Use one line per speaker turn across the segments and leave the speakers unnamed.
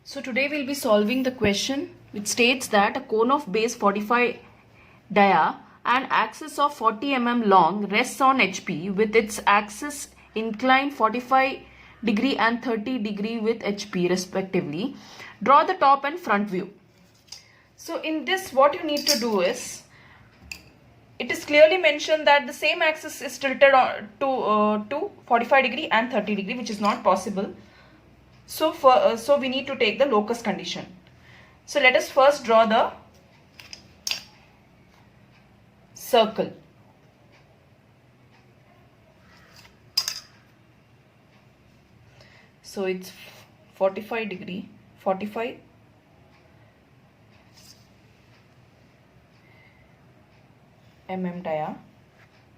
So today we'll be solving the question which states that a cone of base 45 dia and axis of 40 mm long rests on HP with its axis inclined 45 degree and 30 degree with HP respectively. Draw the top and front view. So in this, what you need to do is, it is clearly mentioned that the same axis is tilted on to 45 degree and 30 degree, which is not possible. So we need to take the locus condition. So let us first draw the circle. So it's 45 degree, 45 mm dia.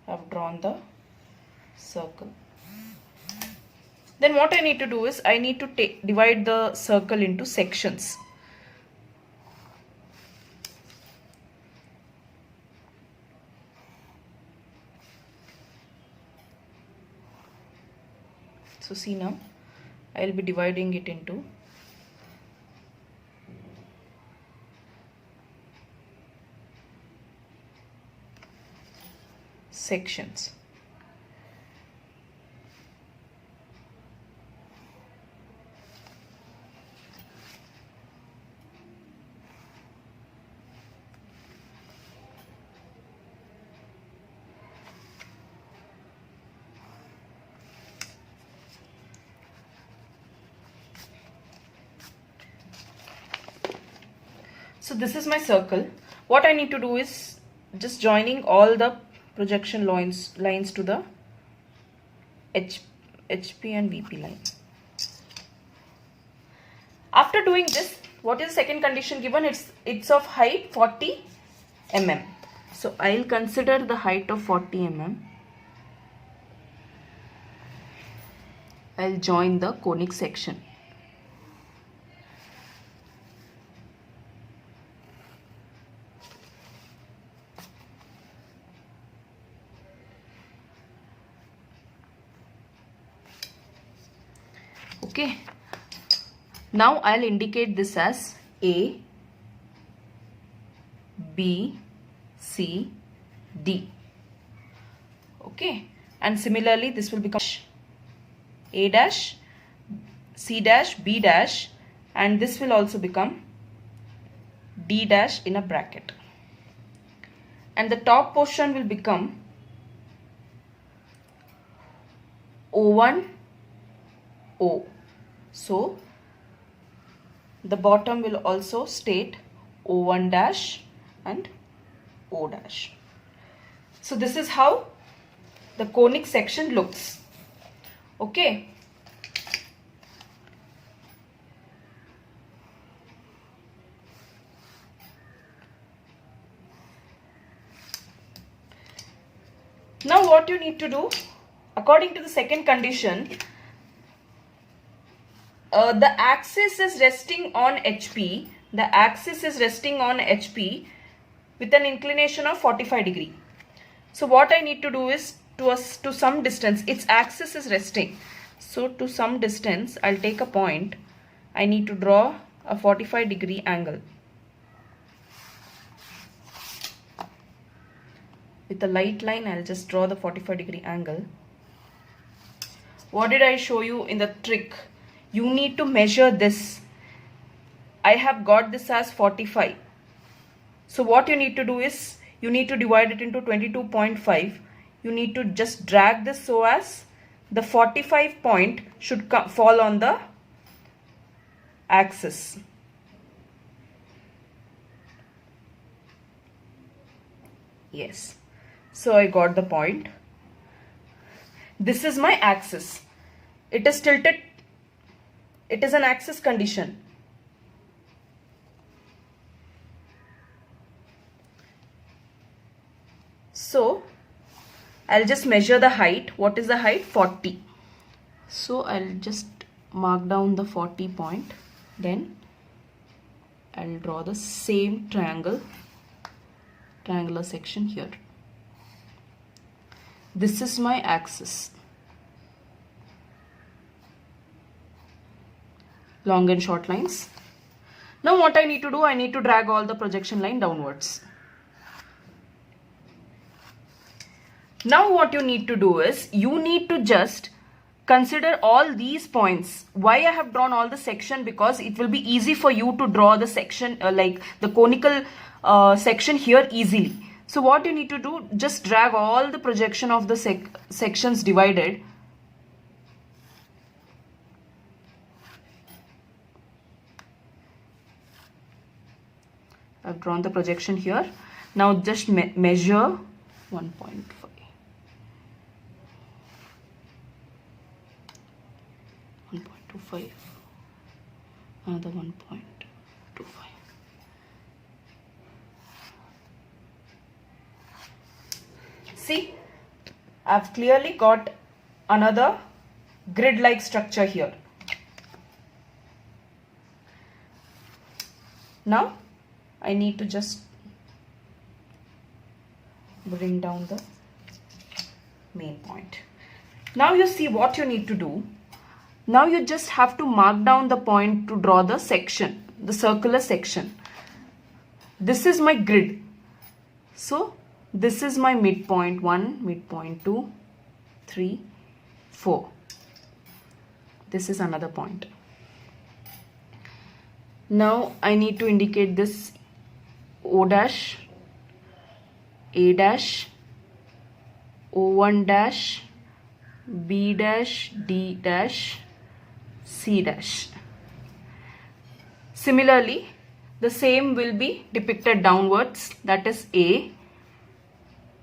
I have drawn the circle. Then what I need to do is, I need to divide the circle into sections. So see now, I will be dividing it into sections. So this is my circle. What I need to do is just joining all the projection lines to the HP and VP line. After doing this, what is the second condition given? It's of height 40 mm. So I'll consider the height of 40 mm. I'll join the conic section. Okay, now I'll indicate this as A, B, C, D. Okay, and similarly this will become A dash, C dash, B dash, and this will also become D dash in a bracket. And the top portion will become O1, O. So the bottom will also state O1 dash and O dash. So this is how the conic section looks. Okay. Now what you need to do, according to the second condition, the axis is resting on HP. The axis is resting on HP with an inclination of 45 degree. So what I need to do is, to some distance, its axis is resting. So to some distance, I'll take a point. I need to draw a 45 degree angle. With a light line, I'll just draw the 45 degree angle. What did I show you in the trick? You need to measure this. I have got this as 45. So what you need to do is, you need to divide it into 22.5. You need to just drag this so as the 45 point should fall on the axis. Yes. So I got the point. This is my axis. It is tilted. It is an axis condition. So I'll just measure the height. What is the height? 40. So I'll just mark down the 40 point. Then I'll draw the same triangular section here. This is my axis. long and short lines. Now what I need to do, I need to drag all the projection line downwards. Now what you need to do is, you need to just consider all these points. Why I have drawn all the section? Because it will be easy for you to draw the section, like the conical section here easily. So what you need to do, just drag all the projection of the sections divided. I've drawn the projection here. Now just measure 1.5. 1.25. Another 1.25. See, I've clearly got another grid-like structure here. Now I need to just bring down the main point. Now you see what you need to do. Now you just have to mark down the point to draw the section, the circular section. This is my grid. So this is my midpoint 1, midpoint 2, 3, 4. This is another point. Now I need to indicate this O dash, A dash, O1 dash, B dash, D dash, C dash. Similarly, the same will be depicted downwards, that is A.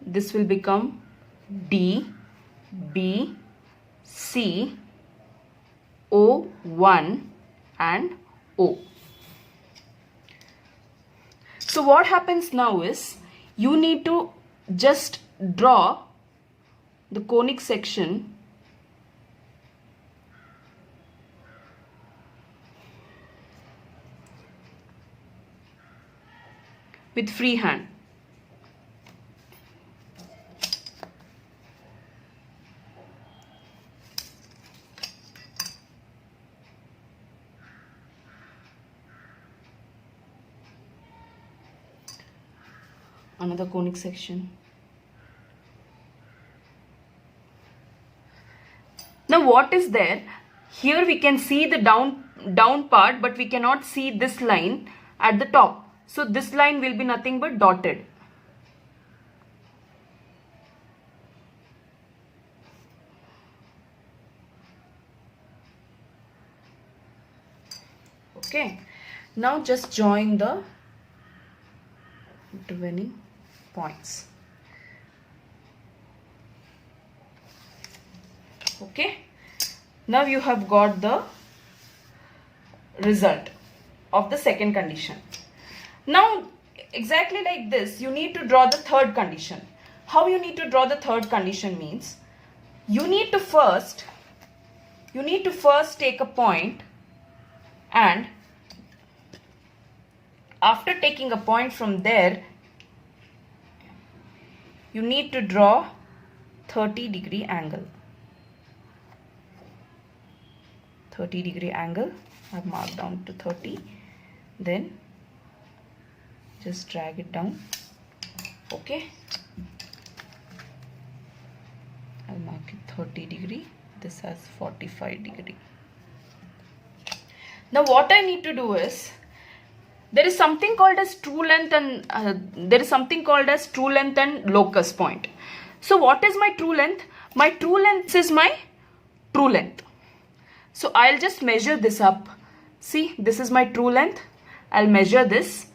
This will become D, B, C, O1 and O. So what happens now is, you need to just draw the conic section with free hand. Another conic section. Now what is there? Here we can see the down part, but we cannot see this line at the top. So this line will be nothing but dotted. Okay. Now just join the intervening points. Okay. Now you have got the result of the second condition. Now exactly like this, you need to draw the third condition. How you need to draw the third condition means, you need to first take a point, and after taking a point from there, you need to draw 30-degree angle. 30-degree angle. I've marked down to 30. Then just drag it down. Okay. I'll mark it 30-degree. This has 45-degree. Now what I need to do is, there is something called as true length and locus point. So what is my true length? My true length is my true length. So I'll just measure this up. See, this is my true length. I'll measure this.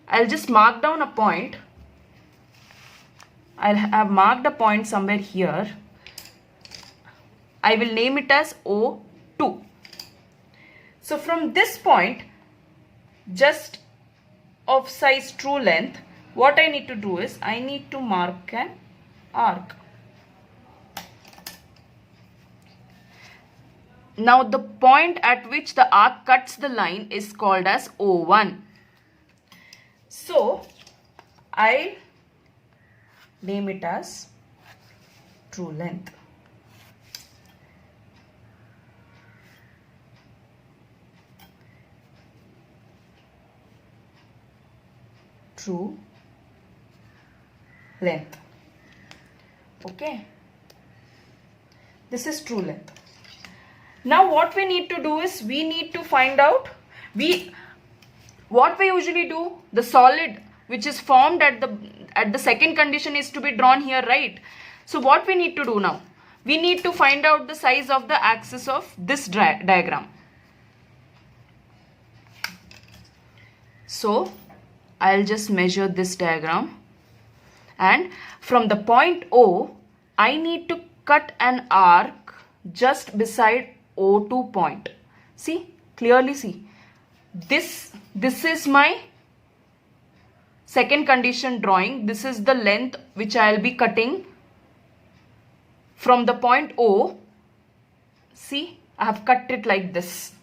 I'll just mark down a point. I'll have marked a point somewhere here. I will name it as O2. So from this point, just of size true length, what I need to do is, I need to mark an arc. Now the point at which the arc cuts the line is called as O1. So I'll name it as true length. true length. Okay, this is true length. Now what we need to do is we need to find out what we usually do. The solid which is formed at the second condition is to be drawn here, right? So what we need to do now, we need to find out the size of the axis of this diagram. So I'll just measure this diagram, and from the point O I need to cut an arc just beside O2 point. See, clearly see, this is my second condition drawing. This is the length which I will be cutting from the point O. See, I have cut it like this.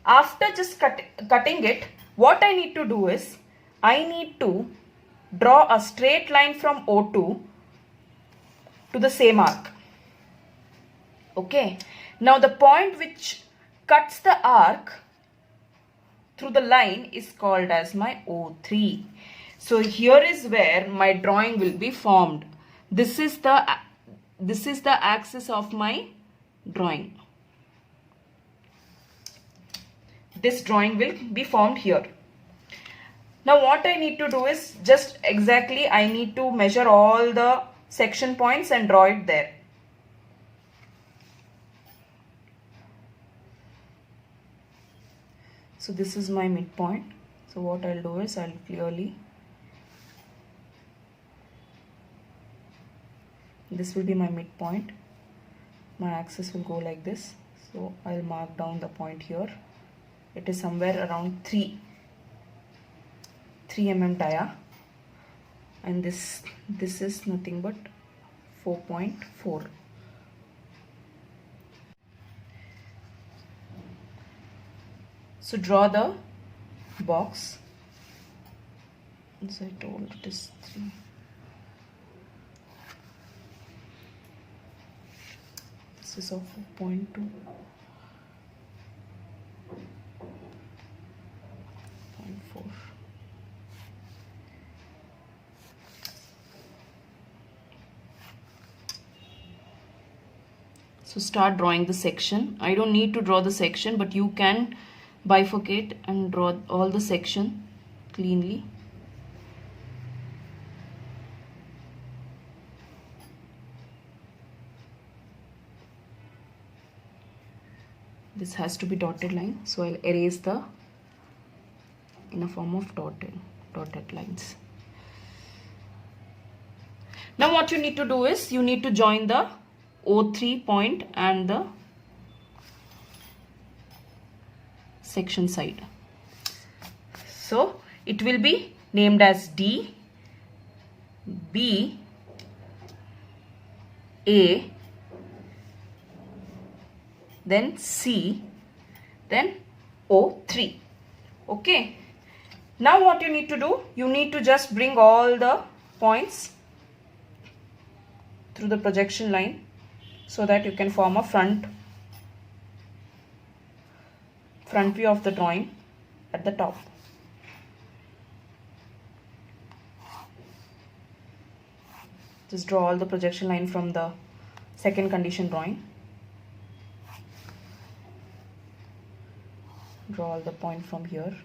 After just cutting it, what I need to do is I need to draw a straight line from O2 to the same arc. Okay, now the point which cuts the arc through the line is called as my O3. So here is where my drawing will be formed. This is the axis of my drawing. This drawing will be formed here. Now what I need to do is just exactly I need to measure all the section points and draw it there. So this is my midpoint. So what I'll do is I'll clearly, this will be my midpoint. My axis will go like this. So I'll mark down the point here. It is somewhere around 3 mm dia, and this is nothing but 4.4. So draw the box. As I told, it is 3. This is of 4.2. 0.4. So start drawing the section. I don't need to draw the section, but you can bifurcate and draw all the section cleanly. This has to be dotted line, so I'll erase the in a form of dotted lines. Now what you need to do is you need to join the O3 point and the section side. So it will be named as D, B, A, then C, then O3. Okay. Now what you need to do, you need to just bring all the points through the projection line so that you can form a front view of the drawing at the top. Just draw all the projection line from the second condition drawing. Draw all the point from here.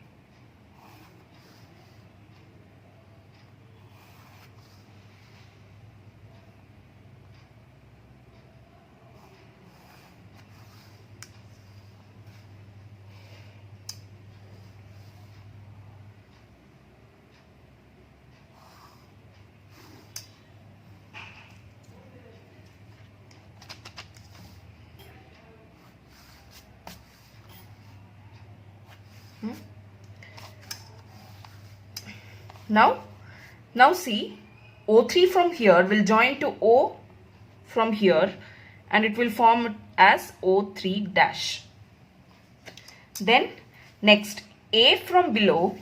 Now see, O3 from here will join to O from here and it will form as O3 dash. Then next, A from below,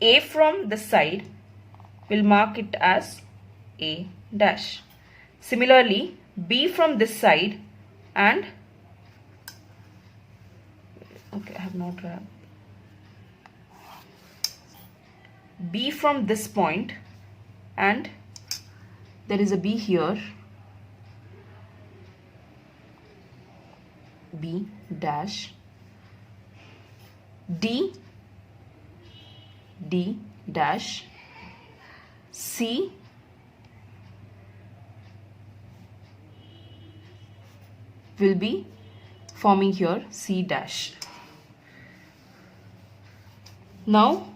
A from the side will mark it as A dash. Similarly, B from this side and okay, I have not wrapped. B from this point, and there is a B here, B dash, D dash, C will be forming here, C dash. Now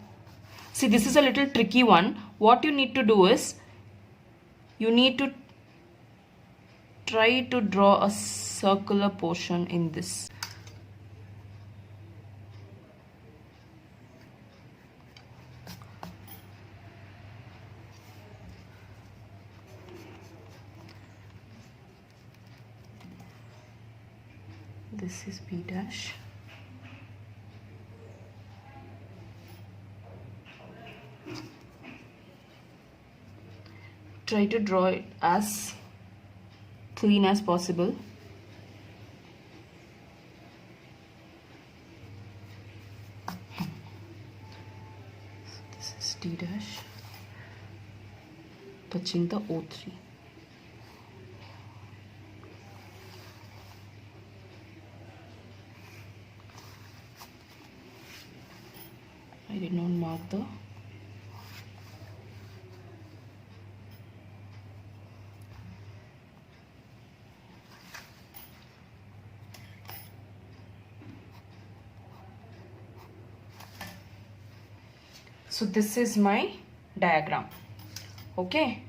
see, this is a little tricky one. What you need to do is, you need to try to draw a circular portion in this. This is B dash. Try to draw it as clean as possible. So this is D dash touching the O3. I did not mark the So this is my diagram. Okay,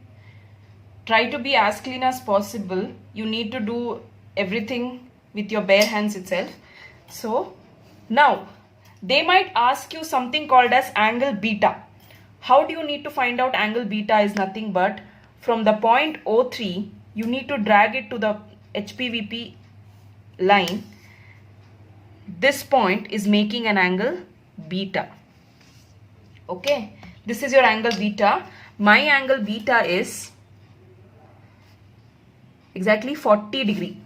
try to be as clean as possible. You need to do everything with your bare hands itself. So now they might ask you something called as angle beta. How do you need to find out angle beta? Is nothing but from the point O3 you need to drag it to the HPVP line. This point is making an angle beta. Okay, this is your angle beta. My angle beta is exactly 40 degree.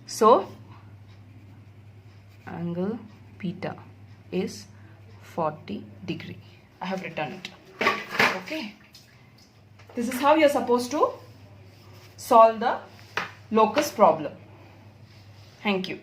So angle beta is 40 degree. I have written it. Okay, this is how you are supposed to solve the locus problem. Thank you.